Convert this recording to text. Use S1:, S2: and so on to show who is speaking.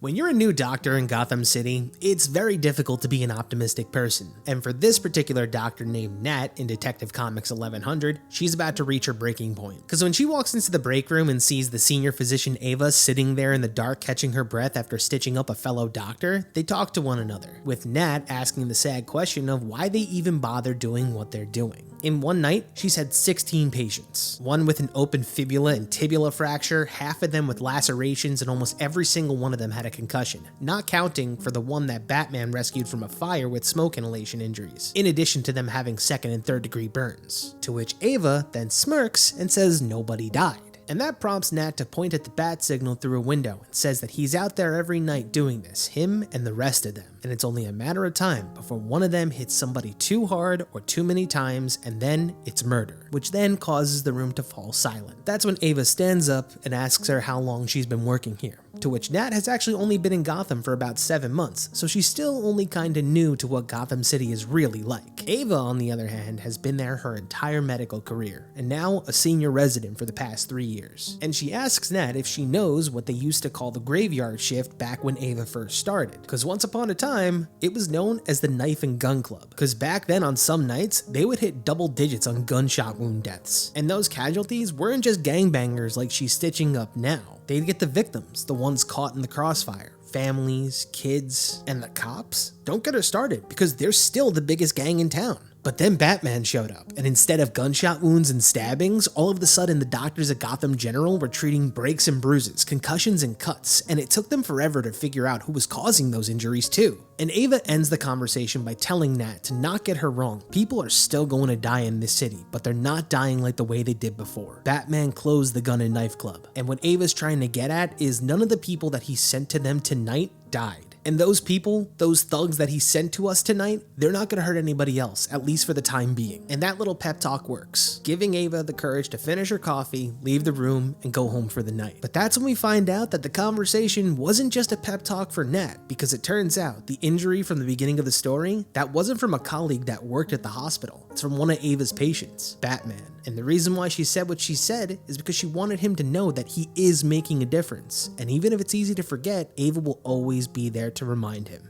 S1: When you're a new doctor in Gotham City, it's very difficult to be an optimistic person, and for this particular doctor named Nat in Detective Comics 1100, she's about to reach her breaking point. Because when she walks into the break room and sees the senior physician Ava sitting there in the dark catching her breath after stitching up a fellow doctor, they talk to one another, with Nat asking the sad question of why they even bother doing what they're doing. In one night, she's had 16 patients, one with an open fibula and tibula fracture, half of them with lacerations, and almost every single one of them had a concussion, not counting for the one that Batman rescued from a fire with smoke inhalation injuries, in addition to them having second and third degree burns. To which Ava then smirks and says nobody died. And that prompts Nat to point at the bat signal through a window and says that he's out there every night doing this, him and the rest of them. And it's only a matter of time before one of them hits somebody too hard or too many times, and then it's murder, which then causes the room to fall silent. That's when Ava stands up and asks her how long she's been working here, to which Nat has actually only been in Gotham for about 7 months, so she's still only kinda new to what Gotham City is really like. Ava, on the other hand, has been there her entire medical career, and now a senior resident for the past 3 years. And she asks Nat if she knows what they used to call the graveyard shift back when Ava first started, because once upon a time, it was known as the Knife and Gun Club, because back then on some nights, they would hit double digits on gunshot wound deaths. And those casualties weren't just gangbangers like she's stitching up now. They'd get the victims, the ones caught in the crossfire. Families, kids, and the cops? Don't get her started, because they're still the biggest gang in town. But then Batman showed up, and instead of gunshot wounds and stabbings, all of a sudden the doctors at Gotham General were treating breaks and bruises, concussions and cuts, and it took them forever to figure out who was causing those injuries too. And Ava ends the conversation by telling Nat to not get her wrong, people are still going to die in this city, but they're not dying like the way they did before. Batman closed the Gun and Knife Club, and what Ava's trying to get at is none of the people that he sent to them tonight died. And those people, those thugs that he sent to us tonight, they're not gonna hurt anybody else, at least for the time being. And that little pep talk works, giving Ava the courage to finish her coffee, leave the room, and go home for the night. But that's when we find out that the conversation wasn't just a pep talk for Nat, because it turns out the injury from the beginning of the story, that wasn't from a colleague that worked at the hospital. It's from one of Ava's patients, Batman. And the reason why she said what she said is because she wanted him to know that he is making a difference. And even if it's easy to forget, Ava will always be there to remind him.